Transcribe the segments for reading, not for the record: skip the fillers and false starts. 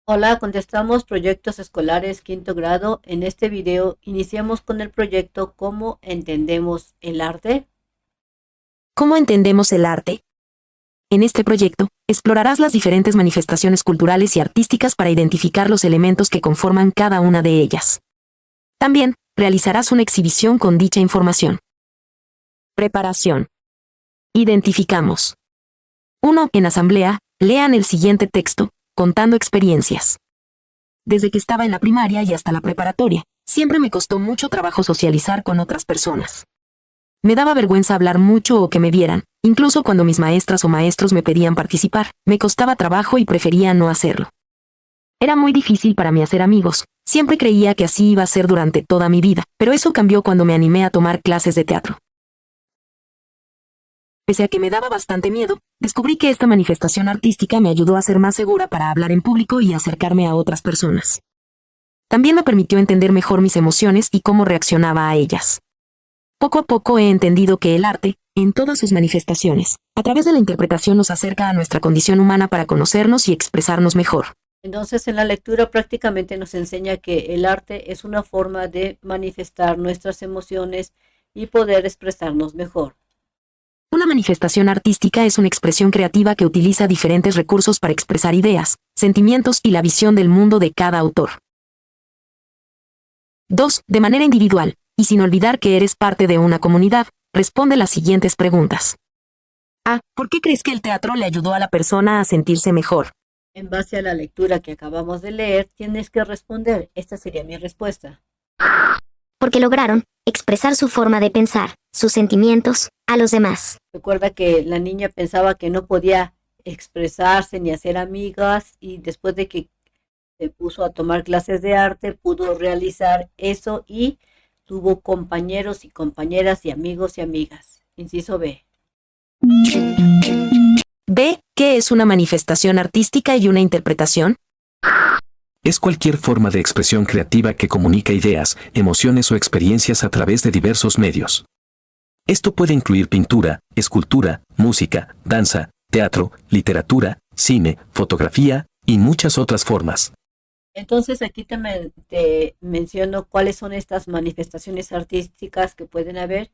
Hola, contestamos proyectos escolares quinto grado. En este video iniciamos con el proyecto ¿Cómo entendemos el arte? ¿Cómo entendemos el arte? En este proyecto, explorarás las diferentes manifestaciones culturales y artísticas para identificar los elementos que conforman cada una de ellas. También, realizarás una exhibición con dicha información. Preparación. Identificamos. 1. En asamblea, lean el siguiente texto, contando experiencias. Desde que estaba en la primaria y hasta la preparatoria, siempre me costó mucho trabajo socializar con otras personas. Me daba vergüenza hablar mucho o que me vieran, incluso cuando mis maestras o maestros me pedían participar, me costaba trabajo y prefería no hacerlo. Era muy difícil para mí hacer amigos, siempre creía que así iba a ser durante toda mi vida, pero eso cambió cuando me animé a tomar clases de teatro. Pese a que me daba bastante miedo, descubrí que esta manifestación artística me ayudó a ser más segura para hablar en público y acercarme a otras personas. También me permitió entender mejor mis emociones y cómo reaccionaba a ellas. Poco a poco he entendido que el arte, en todas sus manifestaciones, a través de la interpretación nos acerca a nuestra condición humana para conocernos y expresarnos mejor. Entonces, en la lectura prácticamente nos enseña que el arte es una forma de manifestar nuestras emociones y poder expresarnos mejor. Una manifestación artística es una expresión creativa que utiliza diferentes recursos para expresar ideas, sentimientos y la visión del mundo de cada autor. 2. De manera individual, y sin olvidar que eres parte de una comunidad, responde las siguientes preguntas. A. ¿Por qué crees que el teatro le ayudó a la persona a sentirse mejor? En base a la lectura que acabamos de leer, tienes que responder. Esta sería mi respuesta. Porque lograron expresar su forma de pensar, sus sentimientos, a los demás. Recuerda que la niña pensaba que no podía expresarse ni hacer amigas y después de que se puso a tomar clases de arte, pudo realizar eso y tuvo compañeros y compañeras y amigos y amigas. Inciso B. B. ¿Qué es una manifestación artística y una interpretación? Es cualquier forma de expresión creativa que comunica ideas, emociones o experiencias a través de diversos medios. Esto puede incluir pintura, escultura, música, danza, teatro, literatura, cine, fotografía y muchas otras formas. Entonces aquí te menciono cuáles son estas manifestaciones artísticas que pueden haber,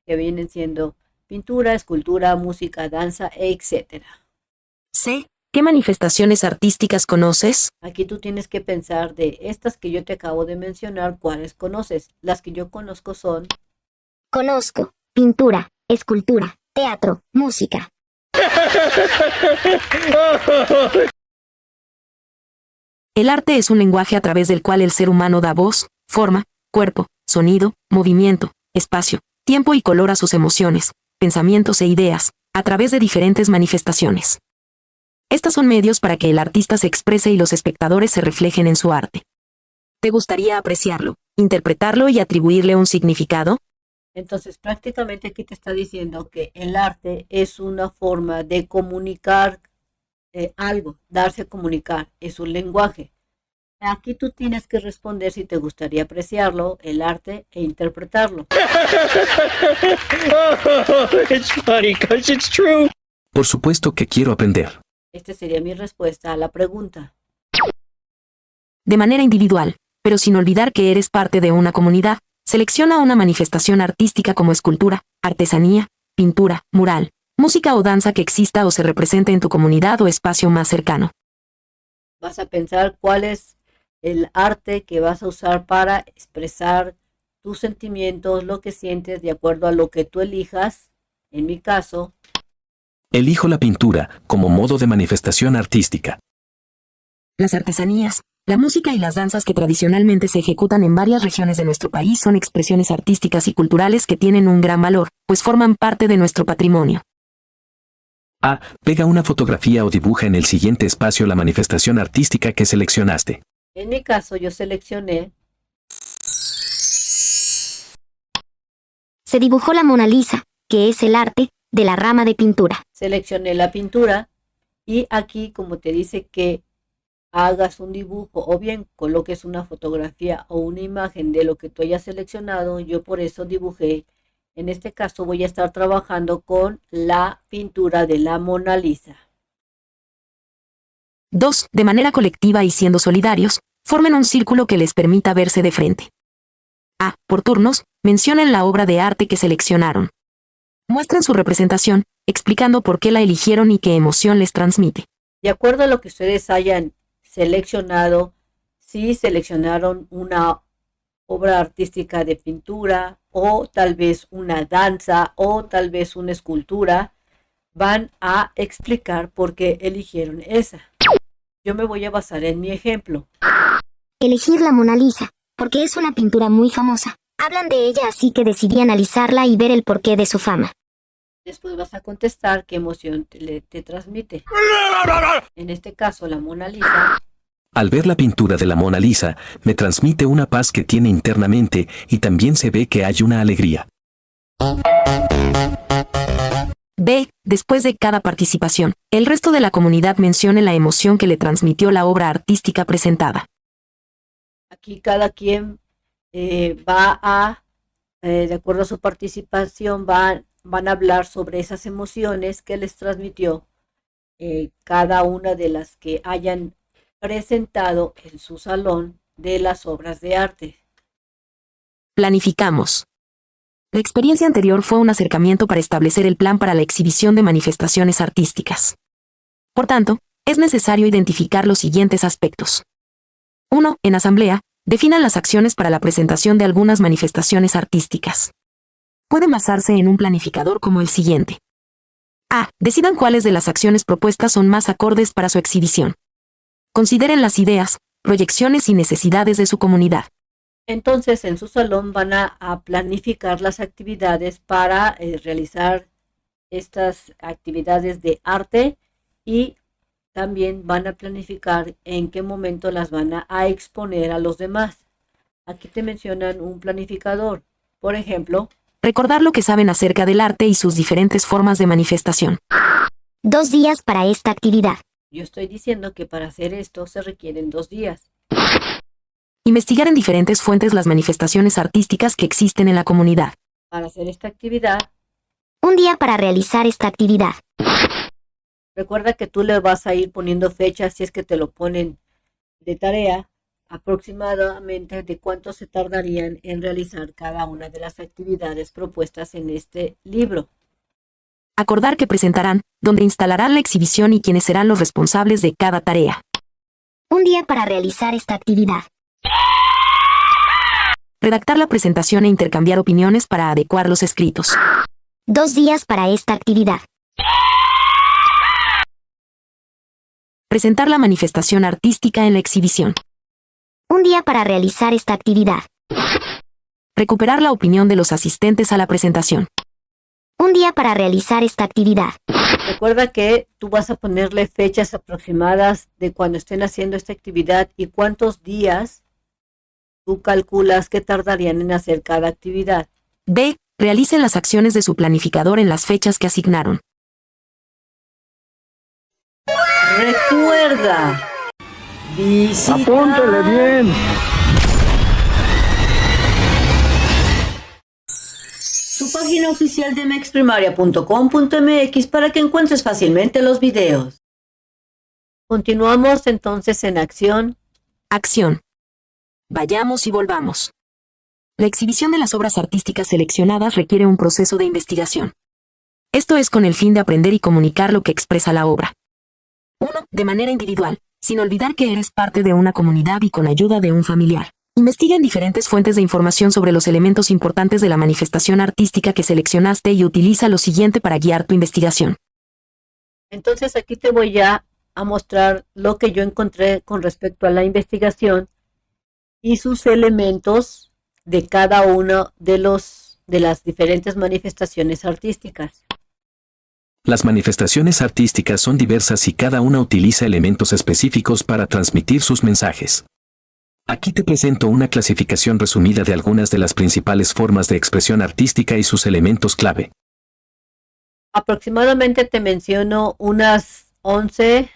que vienen siendo pintura, escultura, música, danza, etc. C. ¿Qué manifestaciones artísticas conoces? Aquí tú tienes que pensar de estas que yo te acabo de mencionar, cuáles conoces. Las que yo conozco son Conozco pintura, escultura, teatro, música. El arte es un lenguaje a través del cual el ser humano da voz, forma, cuerpo, sonido, movimiento, espacio, tiempo y color a sus emociones, pensamientos e ideas, a través de diferentes manifestaciones. Estas son medios para que el artista se exprese y los espectadores se reflejen en su arte. ¿Te gustaría apreciarlo, interpretarlo y atribuirle un significado? Entonces, prácticamente aquí te está diciendo que el arte es una forma de comunicar algo, darse a comunicar, es un lenguaje. Aquí tú tienes que responder si te gustaría apreciarlo, el arte e interpretarlo. It's funny because it's true. Por supuesto que quiero aprender. Esta sería mi respuesta a la pregunta. De manera individual, pero sin olvidar que eres parte de una comunidad, selecciona una manifestación artística como escultura, artesanía, pintura, mural, música o danza que exista o se represente en tu comunidad o espacio más cercano. Vas a pensar cuál es el arte que vas a usar para expresar tus sentimientos, lo que sientes de acuerdo a lo que tú elijas. En mi caso, Elijo la pintura como modo de manifestación artística. Las artesanías, la música y las danzas que tradicionalmente se ejecutan en varias regiones de nuestro país son expresiones artísticas y culturales que tienen un gran valor, pues forman parte de nuestro patrimonio. A. Pega una fotografía o dibuja en el siguiente espacio la manifestación artística que seleccionaste. en mi caso yo seleccioné, Se dibujó la Mona Lisa, que es el arte de la rama de pintura. seleccioné la pintura y aquí como te dice que hagas un dibujo o bien coloques una fotografía o una imagen de lo que tú hayas seleccionado, yo por eso dibujé. En este caso voy a estar trabajando con la pintura de la Mona Lisa. 2. De manera colectiva y siendo solidarios, formen un círculo que les permita verse de frente. A. Por turnos, mencionen la obra de arte que seleccionaron. Muestren su representación, explicando por qué la eligieron y qué emoción les transmite. De acuerdo a lo que ustedes hayan seleccionado, si seleccionaron una obra artística de pintura o tal vez una danza o tal vez una escultura, van a explicar por qué eligieron esa. Yo me voy a basar en mi ejemplo. Elegir la Mona Lisa, porque es una pintura muy famosa. Hablan de ella, así que decidí analizarla y ver el porqué de su fama. Después vas a contestar qué emoción te transmite. En este caso, la Mona Lisa. Al ver la pintura de la Mona Lisa, me transmite una paz que tiene internamente y también se ve que hay una alegría. B. Después de cada participación, el resto de la comunidad mencione la emoción que le transmitió la obra artística presentada. Aquí cada quien va a, de acuerdo a su participación, van a hablar sobre esas emociones que les transmitió cada una de las que hayan presentado en su salón de las obras de arte. Planificamos. La experiencia anterior fue un acercamiento para establecer el plan para la exhibición de manifestaciones artísticas. Por tanto, es necesario identificar los siguientes aspectos. 1. En asamblea, definan las acciones para la presentación de algunas manifestaciones artísticas. Pueden basarse en un planificador como el siguiente. A. Decidan cuáles de las acciones propuestas son más acordes para su exhibición. Consideren las ideas, proyecciones y necesidades de su comunidad. Entonces, en su salón van a planificar las actividades para realizar estas actividades de arte y también van a planificar en qué momento las van a exponer a los demás. Aquí te mencionan un planificador. Por ejemplo, Recordar lo que saben acerca del arte y sus diferentes formas de manifestación. 2 días para esta actividad. yo estoy diciendo que para hacer esto se requieren 2 días. Investigar en diferentes fuentes las manifestaciones artísticas que existen en la comunidad. Para hacer esta actividad, 1 día para realizar esta actividad. recuerda que tú le vas a ir poniendo fechas si es que te lo ponen de tarea, aproximadamente de cuánto se tardarían en realizar cada una de las actividades propuestas en este libro. Acordar que presentarán, donde instalarán la exhibición y quiénes serán los responsables de cada tarea. 1 día para realizar esta actividad. Redactar la presentación e intercambiar opiniones para adecuar los escritos. 2 días para esta actividad. Presentar la manifestación artística en la exhibición. 1 día para realizar esta actividad. Recuperar la opinión de los asistentes a la presentación. 1 día para realizar esta actividad. Recuerda que tú vas a ponerle fechas aproximadas de cuando estén haciendo esta actividad y cuántos días tú calculas que tardarían en hacer cada actividad. B. Realicen las acciones de su planificador en las fechas que asignaron. Recuerda, visita Apúntele bien. su página oficial de mexprimaria.com.mx para que encuentres fácilmente los videos. Continuamos entonces en acción. Acción. Vayamos y volvamos. La exhibición de las obras artísticas seleccionadas requiere un proceso de investigación. Esto es con el fin de aprender y comunicar lo que expresa la obra. 1. De manera individual, sin olvidar que eres parte de una comunidad y con ayuda de un familiar. Investiga en diferentes fuentes de información sobre los elementos importantes de la manifestación artística que seleccionaste y utiliza lo siguiente para guiar tu investigación. Entonces aquí te voy a mostrar lo que yo encontré con respecto a la investigación y sus elementos de cada uno de las diferentes manifestaciones artísticas. Las manifestaciones artísticas son diversas y cada una utiliza elementos específicos para transmitir sus mensajes. Aquí te presento una clasificación resumida de algunas de las principales formas de expresión artística y sus elementos clave. Aproximadamente te menciono unas 11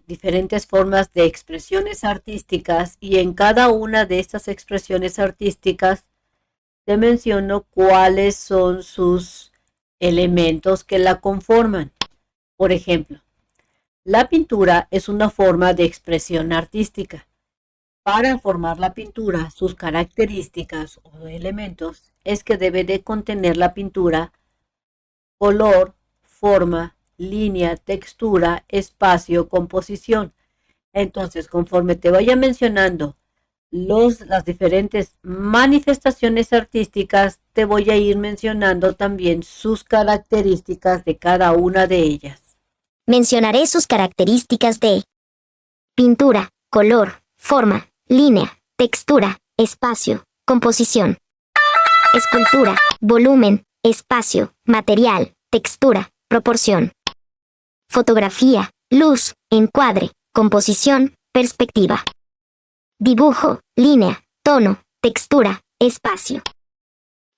diferentes formas de expresiones artísticas y en cada una de estas expresiones artísticas te menciono cuáles son sus elementos que la conforman. Por ejemplo, La pintura es una forma de expresión artística. Para formar la pintura, sus características o elementos es que debe de contener la pintura color, forma, línea, textura, espacio, composición. Entonces, conforme te vaya mencionando las diferentes manifestaciones artísticas, te voy a ir mencionando también sus características de cada una de ellas. Mencionaré sus características de pintura, color, forma, línea, textura, espacio, composición. Escultura, volumen, espacio, material, textura, proporción. Fotografía, luz, encuadre, composición, perspectiva. Dibujo, línea, tono, textura, espacio.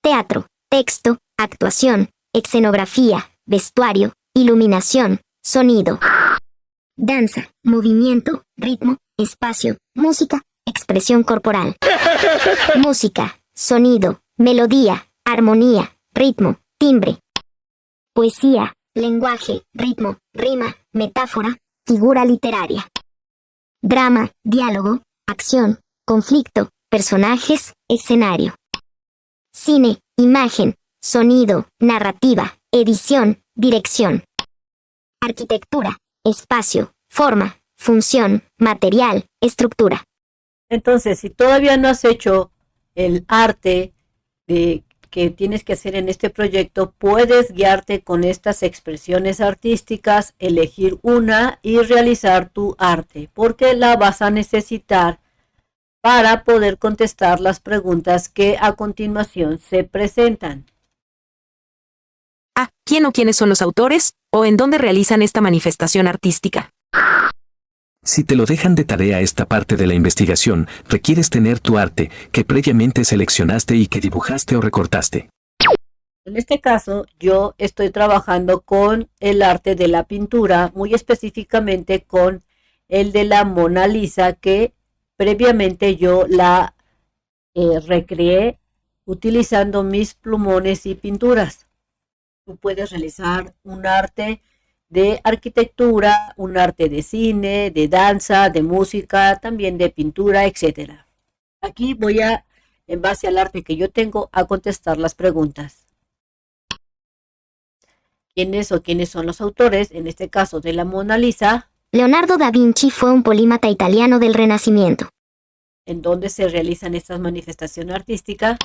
Teatro, texto, actuación, escenografía, vestuario, iluminación, sonido. Danza, movimiento, ritmo, espacio, música, expresión corporal. Música, sonido, melodía, armonía, ritmo, timbre. Poesía, lenguaje, ritmo, rima, metáfora, figura literaria. Drama, diálogo, acción, conflicto, personajes, escenario. Cine, imagen, sonido, narrativa, edición, dirección. Arquitectura, espacio, forma, función, material, estructura. Entonces, si todavía no has hecho el arte que tienes que hacer en este proyecto, puedes guiarte con estas expresiones artísticas, elegir una y realizar tu arte, porque la vas a necesitar para poder contestar las preguntas que a continuación se presentan. A. ¿Quién o quiénes son los autores? ¿O en dónde realizan esta manifestación artística? Si te lo dejan de tarea esta parte de la investigación, requieres tener tu arte, que previamente seleccionaste y que dibujaste o recortaste. En este caso, yo estoy trabajando con el arte de la pintura, muy específicamente con el de la Mona Lisa, que previamente yo la recreé utilizando mis plumones y pinturas. Tú puedes realizar un arte de arquitectura, un arte de cine, de danza, de música, también de pintura, etc. Aquí voy a, en base al arte que yo tengo, a contestar las preguntas. ¿Quiénes son los autores? En este caso de la Mona Lisa. Leonardo da Vinci fue un polímata italiano del Renacimiento. ¿En dónde se realizan estas manifestaciones artísticas?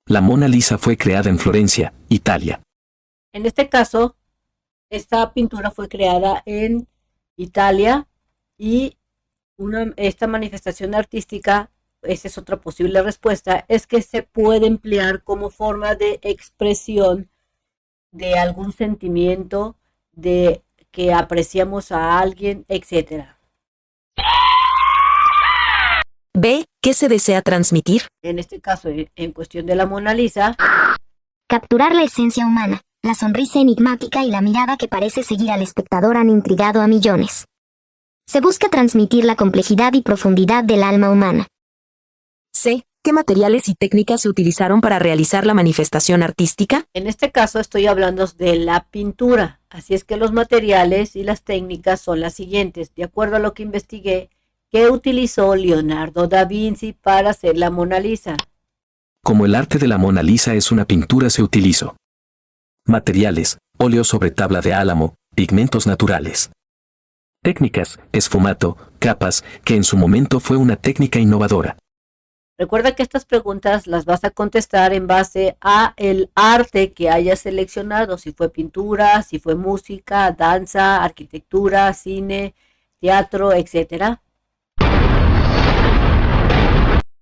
La Mona Lisa fue creada en Florencia, Italia. En este caso, esta pintura fue creada en Italia y esta manifestación artística, esa es otra posible respuesta, es que se puede emplear como forma de expresión de algún sentimiento, de que apreciamos a alguien, etc. B. ¿Qué se desea transmitir? En este caso, en cuestión de la Mona Lisa, Capturar la esencia humana. La sonrisa enigmática y la mirada que parece seguir al espectador han intrigado a millones. Se busca transmitir la complejidad y profundidad del alma humana. C. ¿Qué materiales y técnicas se utilizaron para realizar la manifestación artística? en este caso estoy hablando de la pintura, así es que los materiales y las técnicas son las siguientes, de acuerdo a lo que investigué, que utilizó Leonardo da Vinci para hacer la Mona Lisa. Como el arte de la Mona Lisa es una pintura, se utilizó materiales, óleo sobre tabla de álamo, pigmentos naturales. Técnicas, esfumato, capas, que en su momento fue una técnica innovadora. Recuerda que estas preguntas las vas a contestar en base a el arte que hayas seleccionado, si fue pintura, si fue música, danza, arquitectura, cine, teatro, etc.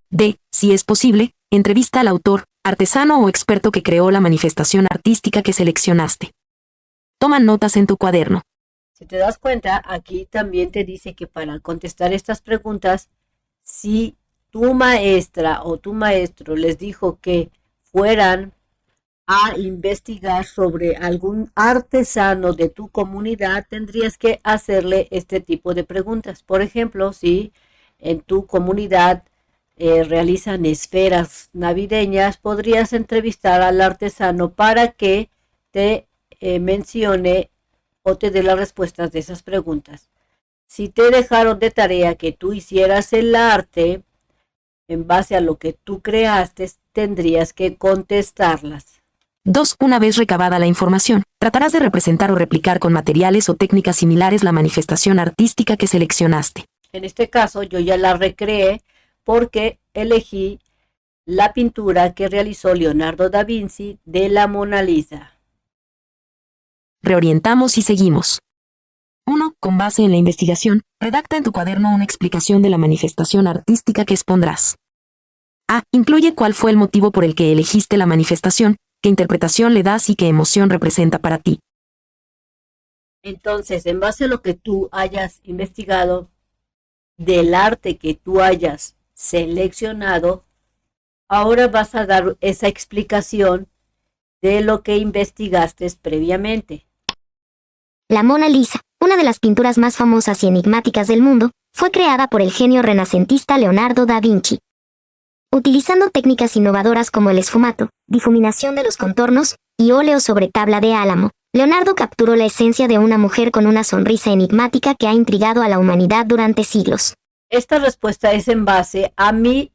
D. Si es posible, entrevista al autor, artesano o experto que creó la manifestación artística que seleccionaste. Toma notas en tu cuaderno. Si te das cuenta, aquí también te dice que para contestar estas preguntas, si tu maestra o tu maestro les dijo que fueran a investigar sobre algún artesano de tu comunidad, tendrías que hacerle este tipo de preguntas. Por ejemplo, si en tu comunidad realizan esferas navideñas, podrías entrevistar al artesano para que te mencione o te dé las respuestas de esas preguntas. Si te dejaron de tarea que tú hicieras el arte en base a lo que tú creaste, tendrías que contestarlas. 2. Una vez recabada la información, tratarás de representar o replicar con materiales o técnicas similares la manifestación artística que seleccionaste. En este caso, yo ya la recreé porque elegí la pintura que realizó Leonardo da Vinci de la Mona Lisa. Reorientamos y seguimos. 1. Con base en la investigación, redacta en tu cuaderno una explicación de la manifestación artística que expondrás. A. Incluye cuál fue el motivo por el que elegiste la manifestación, qué interpretación le das y qué emoción representa para ti. Entonces, en base a lo que tú hayas investigado, del arte que tú hayas seleccionado, ahora vas a dar esa explicación de lo que investigaste previamente. La Mona Lisa, una de las pinturas más famosas y enigmáticas del mundo, fue creada por el genio renacentista Leonardo da Vinci. Utilizando técnicas innovadoras como el esfumato, difuminación de los contornos y óleo sobre tabla de álamo, Leonardo capturó la esencia de una mujer con una sonrisa enigmática que ha intrigado a la humanidad durante siglos. Esta respuesta es en base a mi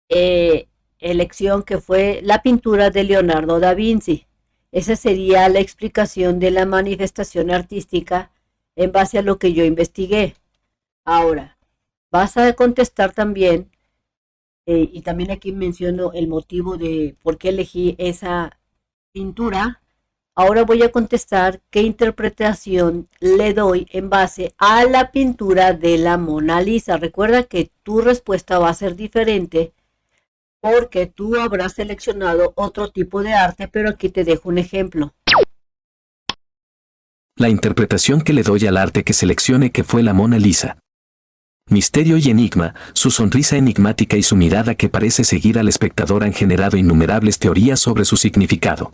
elección, que fue la pintura de Leonardo da Vinci. Esa sería la explicación de la manifestación artística en base a lo que yo investigué. Ahora, vas a contestar también, y también aquí menciono el motivo de por qué elegí esa pintura. Ahora voy a contestar qué interpretación le doy en base a la pintura de la Mona Lisa. Recuerda que tu respuesta va a ser diferente porque tú habrás seleccionado otro tipo de arte, pero aquí te dejo un ejemplo. La interpretación que le doy al arte que seleccione que fue la Mona Lisa. Misterio y enigma, su sonrisa enigmática y su mirada que parece seguir al espectador han generado innumerables teorías sobre su significado.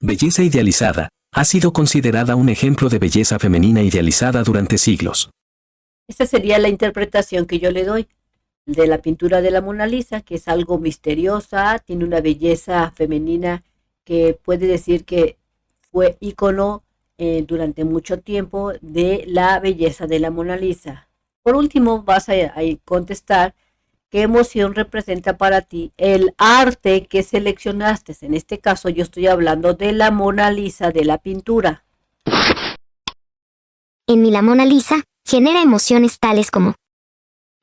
Belleza idealizada, ha sido considerada un ejemplo de belleza femenina idealizada durante siglos. Esta sería la interpretación que yo le doy de la pintura de la Mona Lisa, que es algo misteriosa, tiene una belleza femenina que puede decir que fue ícono durante mucho tiempo de la belleza de la Mona Lisa. Por último, vas a contestar qué emoción representa para ti el arte que seleccionaste. En este caso, yo estoy hablando de la Mona Lisa, de la pintura. En mi La Mona Lisa, genera emociones tales como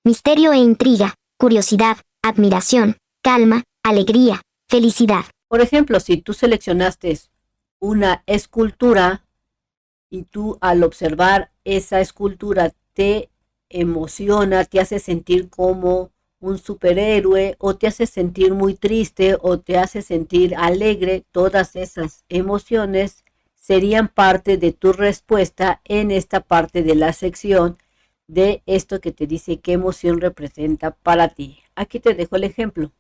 misterio e intriga, curiosidad, admiración, calma, alegría, felicidad. Por ejemplo, si tú seleccionaste una escultura y tú al observar esa escultura te emociona, te hace sentir como un superhéroe o te hace sentir muy triste o te hace sentir alegre, todas esas emociones serían parte de tu respuesta en esta parte de la sección de esto que te dice qué emoción representa para ti. Aquí te dejo el ejemplo.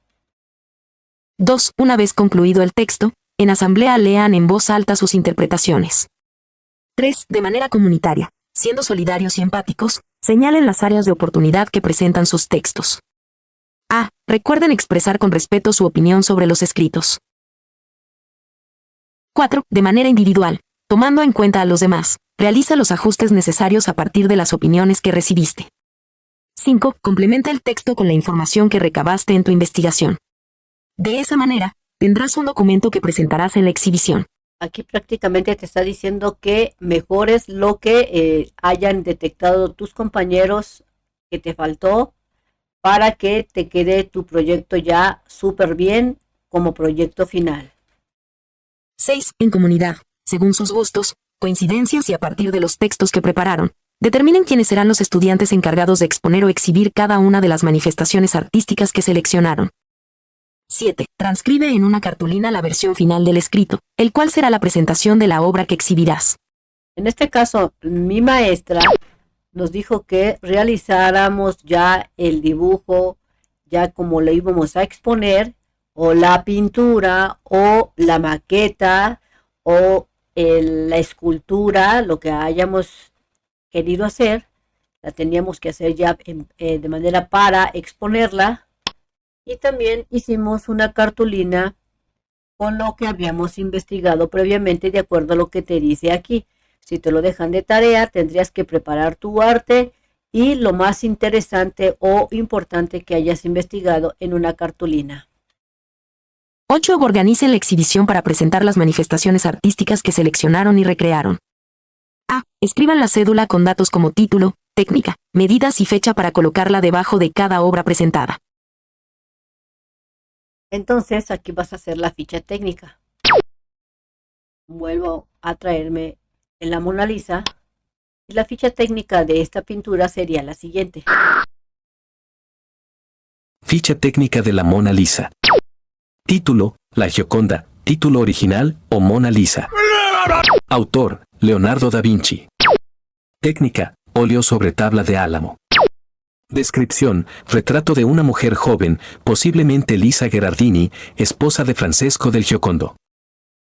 2. Una vez concluido el texto, en asamblea lean en voz alta sus interpretaciones. 3. De manera comunitaria, siendo solidarios y empáticos, señalen las áreas de oportunidad que presentan sus textos. A. Recuerden expresar con respeto su opinión sobre los escritos. 4. De manera individual, tomando en cuenta a los demás, realiza los ajustes necesarios a partir de las opiniones que recibiste. 5. Complementa el texto con la información que recabaste en tu investigación. De esa manera, tendrás un documento que presentarás en la exhibición. Aquí prácticamente te está diciendo que mejores lo que hayan detectado tus compañeros que te faltó para que te quede tu proyecto ya súper bien como proyecto final. 6. En comunidad, según sus gustos, coincidencias y a partir de los textos que prepararon, determinen quiénes serán los estudiantes encargados de exponer o exhibir cada una de las manifestaciones artísticas que seleccionaron. 7. Transcribe en una cartulina la versión final del escrito, el cual será la presentación de la obra que exhibirás. En este caso, mi maestra nos dijo que realizáramos ya el dibujo, ya como lo íbamos a exponer, o la pintura, o la maqueta, o la escultura, lo que hayamos querido hacer, la teníamos que hacer ya de manera para exponerla. Y también hicimos una cartulina con lo que habíamos investigado previamente de acuerdo a lo que te dice aquí. si te lo dejan de tarea, tendrías que preparar tu arte y lo más interesante o importante que hayas investigado en una cartulina. 8. Organicen la exhibición para presentar las manifestaciones artísticas que seleccionaron y recrearon. A. Escriban la cédula con datos como título, técnica, medidas y fecha para colocarla debajo de cada obra presentada. Entonces aquí vas a hacer la ficha técnica. Vuelvo a traerme en la Mona Lisa y la ficha técnica de esta pintura sería la siguiente. Ficha técnica de la Mona Lisa. Título, La Gioconda, título original o Mona Lisa. Autor, Leonardo da Vinci. Técnica, óleo sobre tabla de álamo. Descripción, retrato de una mujer joven, posiblemente Lisa Gherardini, esposa de Francesco del Giocondo.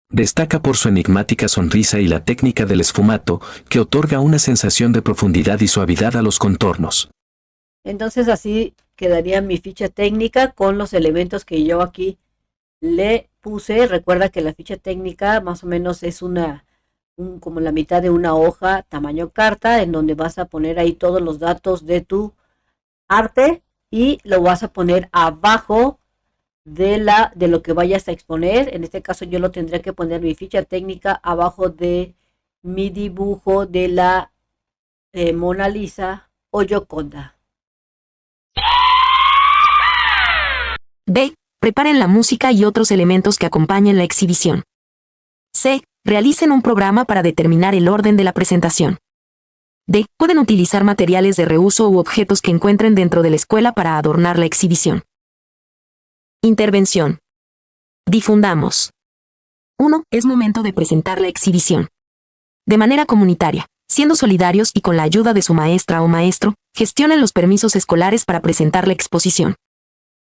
Destaca por su enigmática sonrisa y la técnica del esfumato, que otorga una sensación de profundidad y suavidad a los contornos. Entonces así quedaría mi ficha técnica con los elementos que yo aquí le puse. Recuerda que la ficha técnica más o menos es como la mitad de una hoja tamaño carta, en donde vas a poner ahí todos los datos de tu arte y lo vas a poner abajo de lo que vayas a exponer. En este caso yo lo tendría que poner mi ficha técnica abajo de mi dibujo de la Mona Lisa o Gioconda. B. Preparen la música y otros elementos que acompañen la exhibición. C. Realicen un programa para determinar el orden de la presentación. D. Pueden utilizar materiales de reuso u objetos que encuentren dentro de la escuela para adornar la exhibición. Intervención. Difundamos. 1. Es momento de presentar la exhibición. De manera comunitaria, siendo solidarios y con la ayuda de su maestra o maestro, gestionen los permisos escolares para presentar la exposición.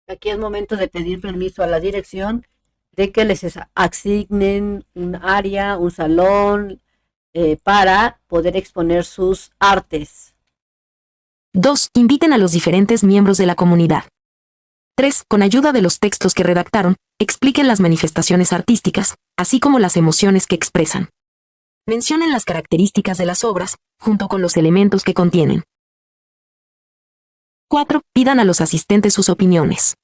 Aquí es momento de pedir permiso a la dirección de que les asignen un área, un salón, para poder exponer sus artes. 2. Inviten a los diferentes miembros de la comunidad. 3. Con ayuda de los textos que redactaron, expliquen las manifestaciones artísticas, así como las emociones que expresan. Mencionen las características de las obras, junto con los elementos que contienen. 4. Pidan a los asistentes sus opiniones.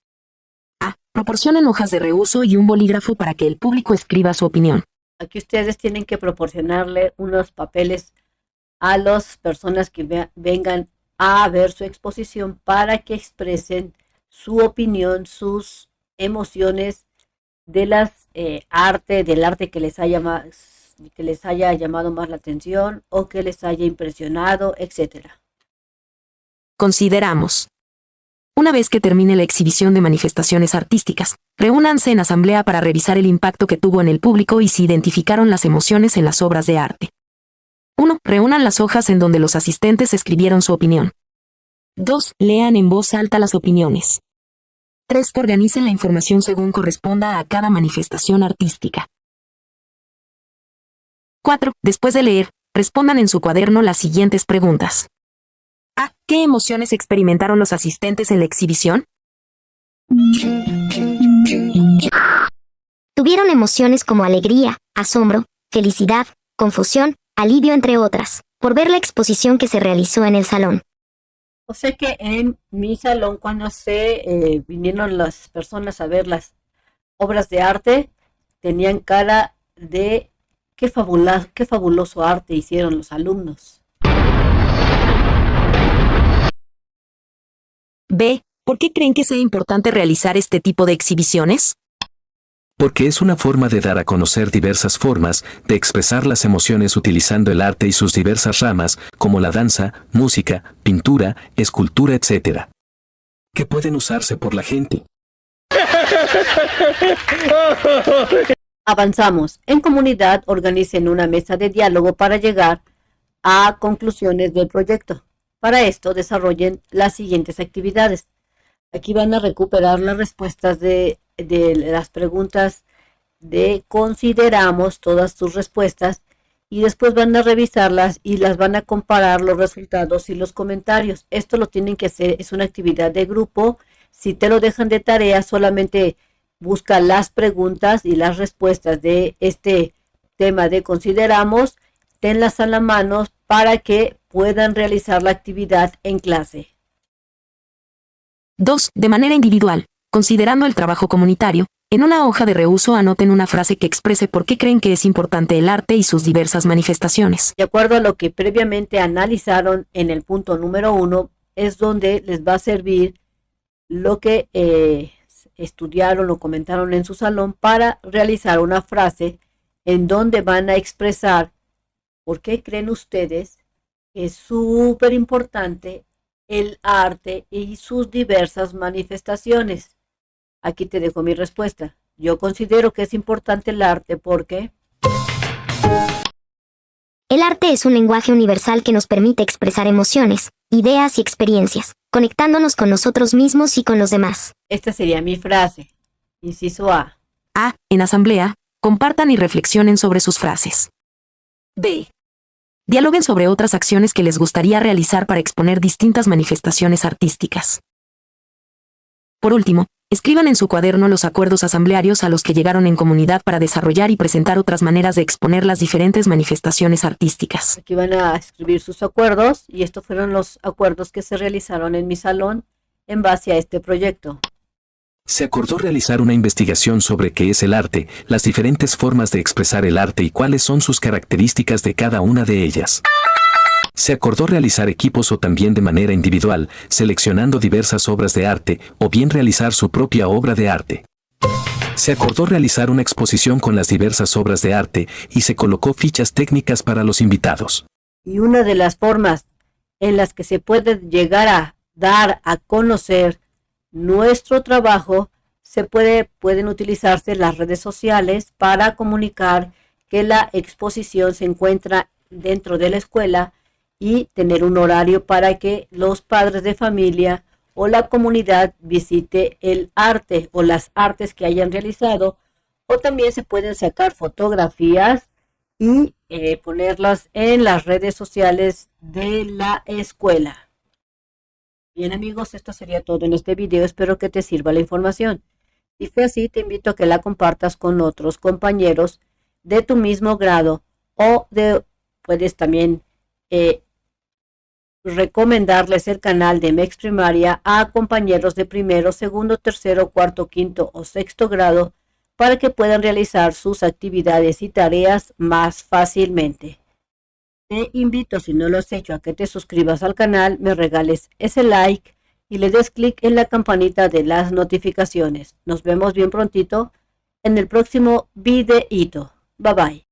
A. Proporcionen hojas de reuso y un bolígrafo para que el público escriba su opinión. Aquí ustedes tienen que proporcionarle unos papeles a las personas que vengan a ver su exposición para que expresen su opinión, sus emociones de del arte que les haya llamado más la atención o que les haya impresionado, etc. Consideramos. Una vez que termine la exhibición de manifestaciones artísticas, reúnanse en asamblea para revisar el impacto que tuvo en el público y si identificaron las emociones en las obras de arte. 1. Reúnan las hojas en donde los asistentes escribieron su opinión. 2. Lean en voz alta las opiniones. 3. Organicen la información según corresponda a cada manifestación artística. 4. Después de leer, respondan en su cuaderno las siguientes preguntas. A. ¿Qué emociones experimentaron los asistentes en la exhibición? Tuvieron emociones como alegría, asombro, felicidad, confusión, alivio entre otras, por ver la exposición que se realizó en el salón. O sea que en mi salón, cuando vinieron las personas a ver las obras de arte, tenían cara de qué fabuloso arte hicieron los alumnos. B. ¿Por qué creen que sea importante realizar este tipo de exhibiciones? Porque es una forma de dar a conocer diversas formas de expresar las emociones utilizando el arte y sus diversas ramas, como la danza, música, pintura, escultura, etc., que pueden usarse por la gente. Avanzamos. En comunidad, organicen una mesa de diálogo para llegar a conclusiones del proyecto. Para esto, desarrollen las siguientes actividades. Aquí van a recuperar las respuestas de las preguntas de consideramos todas tus respuestas y después van a revisarlas y las van a comparar los resultados y los comentarios. Esto lo tienen que hacer, es una actividad de grupo. Si te lo dejan de tarea, solamente busca las preguntas y las respuestas de este tema de consideramos. tenlas a la mano para que puedan realizar la actividad en clase. 2. De manera individual, considerando el trabajo comunitario, en una hoja de reuso anoten una frase que exprese por qué creen que es importante el arte y sus diversas manifestaciones. De acuerdo a lo que previamente analizaron en el punto número 1, es donde les va a servir lo que estudiaron o comentaron en su salón para realizar una frase en donde van a expresar por qué creen ustedes que es súper importante el arte y sus diversas manifestaciones. Aquí te dejo mi respuesta. Yo considero que es importante el arte porque El arte es un lenguaje universal que nos permite expresar emociones, ideas y experiencias, conectándonos con nosotros mismos y con los demás. esta sería mi frase. Inciso A. A. En asamblea, compartan y reflexionen sobre sus frases. B. Dialoguen sobre otras acciones que les gustaría realizar para exponer distintas manifestaciones artísticas. Por último, escriban en su cuaderno los acuerdos asamblearios a los que llegaron en comunidad para desarrollar y presentar otras maneras de exponer las diferentes manifestaciones artísticas. Aquí van a escribir sus acuerdos y estos fueron los acuerdos que se realizaron en mi salón en base a este proyecto. Se acordó realizar una investigación sobre qué es el arte, las diferentes formas de expresar el arte y cuáles son sus características de cada una de ellas. Se acordó realizar equipos o también de manera individual, seleccionando diversas obras de arte, o bien realizar su propia obra de arte. Se acordó realizar una exposición con las diversas obras de arte y se colocó fichas técnicas para los invitados. Y una de las formas en las que se puede llegar a dar a conocer nuestro trabajo, pueden utilizarse las redes sociales para comunicar que la exposición se encuentra dentro de la escuela y tener un horario para que los padres de familia o la comunidad visite el arte o las artes que hayan realizado, o también se pueden sacar fotografías y ponerlas en las redes sociales de la escuela. Bien amigos, esto sería todo en este video, espero que te sirva la información. Si fue así, te invito a que la compartas con otros compañeros de tu mismo grado o puedes también recomendarles el canal de MEX Primaria a compañeros de primero, segundo, tercero, cuarto, quinto o sexto grado para que puedan realizar sus actividades y tareas más fácilmente. Te invito, si no lo has hecho, a que te suscribas al canal, me regales ese like y le des clic en la campanita de las notificaciones. Nos vemos bien prontito en el próximo videíto. Bye bye.